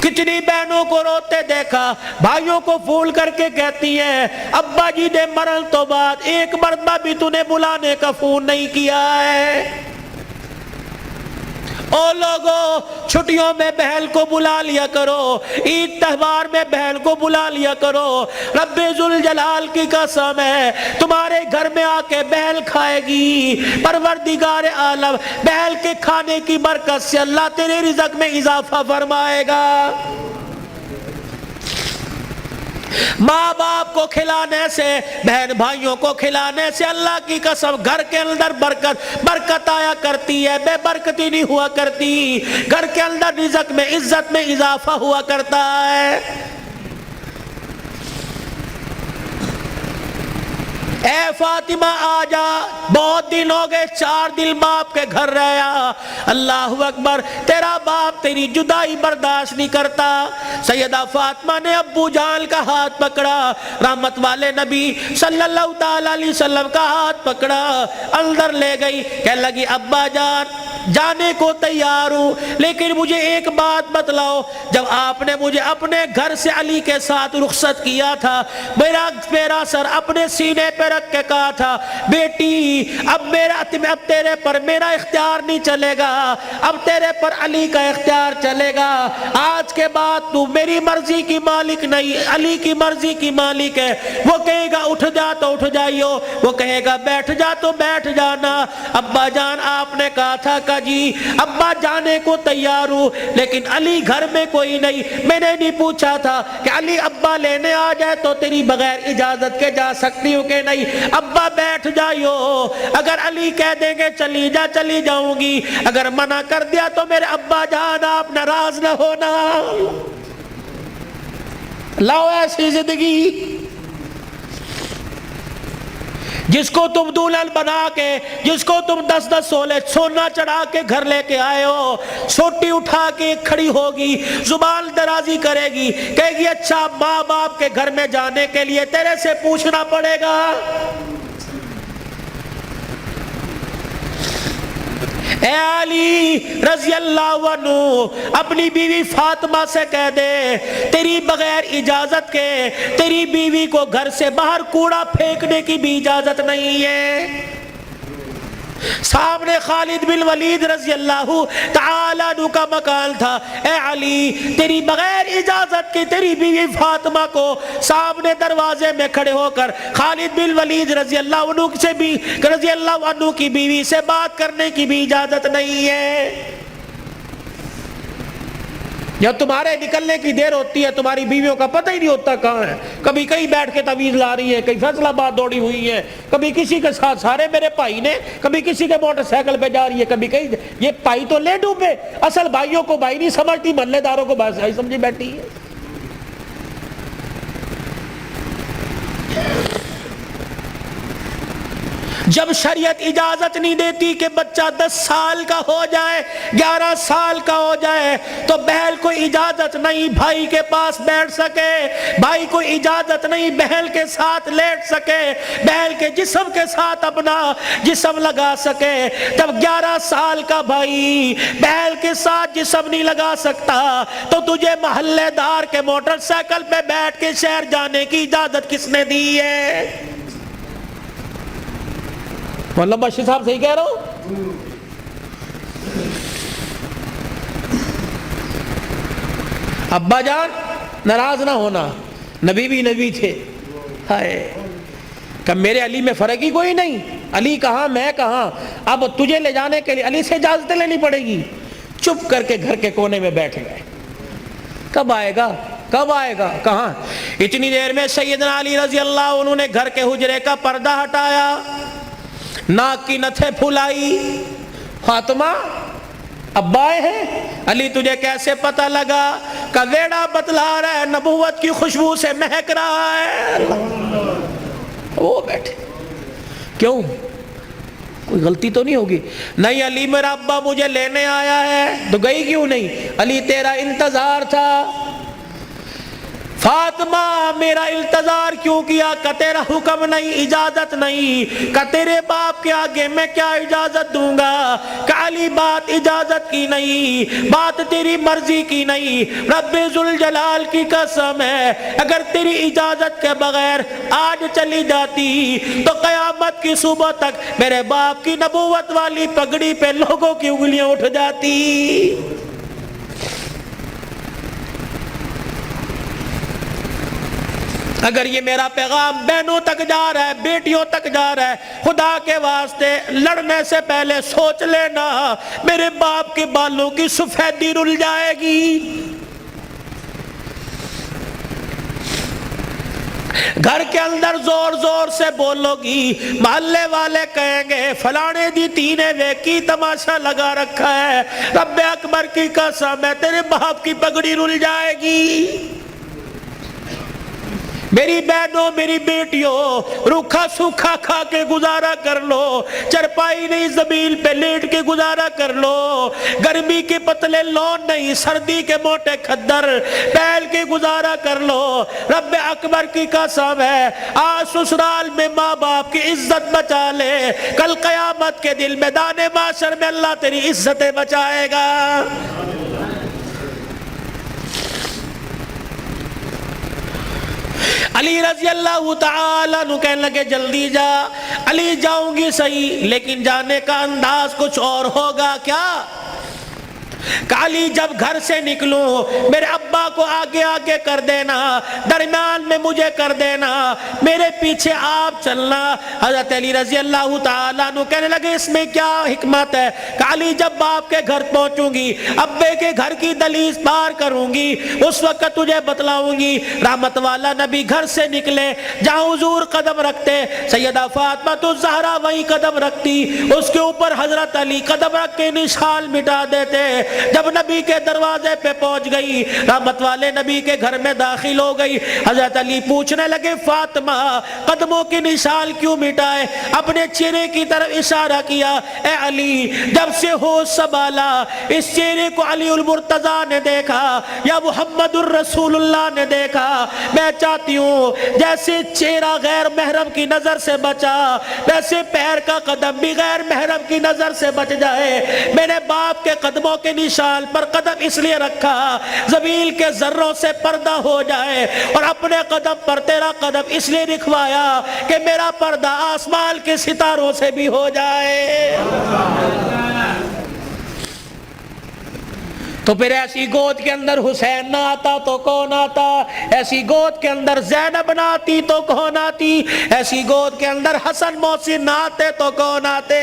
کتنی بہنوں کو روتے دیکھا، بھائیوں کو پھول کر کے کہتی ہیں ابا جی نے مرن تو بعد ایک مرتبہ بھی تو نے بلانے کا فون نہیں کیا ہے۔ او لوگوں، چھٹیوں میں بہن کو بلا لیا کرو، عید تہوار میں بہن کو بلا لیا کرو۔ رب ذوالجلال کی قسم ہے تمہارے گھر میں آ کے بہن کھائے گی، پروردگار عالم بہن کے کھانے کی برکت سے اللہ تیرے رزق میں اضافہ فرمائے گا۔ ماں باپ کو کھلانے سے، بہن بھائیوں کو کھلانے سے اللہ کی قسم گھر کے اندر برکت آیا کرتی ہے، بے برکتی نہیں ہوا کرتی۔ گھر کے اندر رزق میں، عزت میں اضافہ ہوا کرتا ہے۔ اے فاطمہ آ جا، بہت دن ہو گئے، 4 دن باپ کے گھر رہا۔ اللہ اکبر، تیرا باپ تیری جدائی برداشت نہیں کرتا۔ سیدہ فاطمہ نے ابو جان کا ہاتھ پکڑا، رحمت والے نبی صلی اللہ تعالی علیہ وسلم کا ہاتھ پکڑا، اندر لے گئی، کہنے لگی ابا جان جانے کو تیار ہوں، لیکن مجھے ایک بات بتلاؤ، جب آپ نے مجھے اپنے گھر سے علی کے ساتھ رخصت کیا تھا، میرا سر اپنے سینے پہ رکھ کے کہا تھا بیٹی اب تیرے پر میرا اختیار نہیں چلے گا، اب تیرے پر علی کا اختیار چلے گا، آج کے بعد تو میری مرضی کی مالک نہیں، علی کی مرضی کی مالک ہے۔ وہ کہے گا اٹھ جا تو اٹھ جائیو، وہ کہے گا بیٹھ جا تو بیٹھ جانا۔ ابا جان آپ نے کہا تھا کہ جی ابا جانے کو تیار ہوں، لیکن علی گھر میں کوئی نہیں، میں نے نہیں پوچھا تھا کہ علی ابا لینے آ جائے تو تیری بغیر اجازت کے جا سکتی ہوں کہ نہیں، ابا بیٹھ جائیو، اگر علی کہہ دیں گے چلی جا چلی جاؤں گی، اگر منع کر دیا تو میرے ابا جان آپ ناراض نہ ہونا۔ لاؤ ایسی زندگی جس کو تم دلہن بنا کے، جس کو تم 10 سولے سونا چڑھا کے گھر لے کے آئے ہو، سوٹی اٹھا کے کھڑی ہوگی، زبان درازی کرے گی، کہے گی اچھا ماں باپ کے گھر میں جانے کے لیے تیرے سے پوچھنا پڑے گا۔ اے علی رضی اللہ عنہ اپنی بیوی فاطمہ سے کہہ دے تیری بغیر اجازت کے تیری بیوی کو گھر سے باہر کوڑا پھینکنے کی بھی اجازت نہیں ہے۔ سامنے خالد بن ولید رضی اللہ تعالیٰ عنہ کا مکان تھا، اے علی تیری بغیر اجازت کی تیری بیوی فاطمہ کو سامنے دروازے میں کھڑے ہو کر خالد بن ولید رضی اللہ عنہ کی بیوی سے بات کرنے کی بھی اجازت نہیں ہے۔ جب تمہارے نکلنے کی دیر ہوتی ہے تمہاری بیویوں کا پتہ ہی نہیں ہوتا کہاں ہے، کبھی کہیں بیٹھ کے تعویذ لا رہی ہے، کہیں فیصل آباد دوڑی ہوئی ہے، کبھی کسی کے ساتھ سارے میرے بھائی نے، کبھی کسی کے موٹر سائیکل پہ جا رہی ہے، کبھی کہیں، یہ بھائی تو لے ڈوبے، اصل بھائیوں کو بھائی نہیں سمجھتی، محلے داروں کو بھائی سمجھی بیٹھی ہے۔ جب شریعت اجازت نہیں دیتی کہ بچہ 10 سال کا ہو جائے، 11 سال کا ہو جائے تو بہن کو اجازت نہیں بھائی کے پاس بیٹھ سکے، بھائی کو اجازت نہیں بہن کے ساتھ لیٹ سکے، بہن کے جسم کے ساتھ اپنا جسم لگا سکے۔ جب 11 سال کا بھائی بہن کے ساتھ جسم نہیں لگا سکتا تو تجھے محلے دار کے موٹر سائیکل پہ بیٹھ کے شہر جانے کی اجازت کس نے دی ہے؟ مولانا بشیر صاحب صحیح کہہ رہا ہوں؟ ابا جان ناراض نہ ہونا، نبی بھی نبی تھے، ہائے کہ میرے علی میں فرق ہی کوئی نہیں، علی کہاں میں کہاں، اب تجھے لے جانے کے لیے علی سے اجازت لینی پڑے گی۔ چپ کر کے گھر کے کونے میں بیٹھ گئے، کب آئے گا کب آئے گا کہاں؟ اتنی دیر میں سیدنا علی رضی اللہ عنہ نے گھر کے حجرے کا پردہ ہٹایا، ناک کی نتھے پھلائی، فاطمہ ابا آئے ہیں؟ علی تجھے کیسے پتہ لگا؟ کہ ویڑا بتلا رہا ہے، نبوت کی خوشبو سے مہک رہا ہے۔ وہ بیٹھے، کیوں کوئی غلطی تو نہیں ہوگی؟ نہیں علی میرا ابا مجھے لینے آیا ہے۔ تو گئی کیوں نہیں؟ علی تیرا انتظار تھا۔ فاطمہ میرا التظار کیوں کیا؟ کہ تیرا حکم نہیں، اجازت نہیں، کہ تیرے باپ کے آگے میں کیا اجازت دوں گا؟ کہ علی بات اجازت کی نہیں، بات تیری مرضی کی نہیں، رب ذوالجلال کی قسم ہے اگر تیری اجازت کے بغیر آج چلی جاتی تو قیامت کی صبح تک میرے باپ کی نبوت والی پگڑی پہ لوگوں کی انگلیاں اٹھ جاتی۔ اگر یہ میرا پیغام بہنوں تک جا رہا ہے، بیٹیوں تک جا رہا ہے، خدا کے واسطے لڑنے سے پہلے سوچ لینا میرے باپ کے بالوں کی سفیدی رل جائے گی۔ گھر کے اندر زور زور سے بولو گی، محلے والے کہیں گے فلانے دی تینے ویکی تماشا لگا رکھا ہے، رب اکبر کی قسم ہے تیرے باپ کی پگڑی رل جائے گی۔ میری بہنوں میری بیٹیوں روکھا سوکھا کھا کے گزارا کر لو، چرپائی نہیں زمین پہ لیٹ کے گزارا کر لو، گرمی کے پتلے لون نہیں سردی کے موٹے کھدر پہل کے گزارا کر لو۔ رب اکبر کی قسم ہے آج سسرال میں ماں باپ کی عزت بچا لے، کل قیامت کے دن میدان معاشر میں اللہ تیری عزتیں بچائے گا۔ علی رضی اللہ تعالیٰ عنہ کہنے لگے جلدی جا۔ علی جاؤں گی صحیح لیکن جانے کا انداز کچھ اور ہوگا۔ کیا؟ علی جب گھر سے نکلوں میرے ابا کو آگے آگے کر دینا، درمیان میں مجھے کر دینا، میرے پیچھے آپ چلنا۔ حضرت علی رضی اللہ تعالیٰ عنہ کہنے لگے اس میں کیا حکمت ہے؟ کہ علی جب باپ کے گھر پہنچوں گی، ابے کے گھر کی دہلیز پار کروں گی، اس وقت تجھے بتلاؤں گی۔ رحمت والا نبی گھر سے نکلے، جہاں حضور قدم رکھتے سیدہ فاطمہ الزہرا وہیں قدم رکھتی، اس کے اوپر حضرت علی قدم رکھ کے نشان مٹا دیتے۔ جب نبی کے دروازے پہ پہنچ گئی، رحمت والے نبی کے گھر میں داخل ہو گئی، حضرت علی پوچھنے لگے فاطمہ قدموں کی نشان کیوں مٹائے؟ اپنے چہرے کی طرف اشارہ کیا، اے علی جب سے ہوش سنبھالا اس چہرے کو علی المرتضیٰ نے دیکھا یا محمد الرسول اللہ نے دیکھا، میں چاہتی ہوں جیسے چہرہ غیر محرم کی نظر سے بچا ویسے پیر کا قدم بھی غیر محرم کی نظر سے بچ جائے۔ میرے باپ کے قدموں کے نشان پر قدم اس لیے رکھا زمین کے ذروں سے پردہ ہو جائے، اور اپنے قدم پر تیرا قدم اس لیے رکھوایا کہ میرا پردہ آسمان کے ستاروں سے بھی ہو جائے۔ تو پھر ایسی گود کے اندر حسین نہ آتا تو کون آتا؟ ایسی گود کے اندر زینب نہ آتی تو کون آتی؟ ایسی گود کے اندر حسن محسن نہ آتے تو کون آتے؟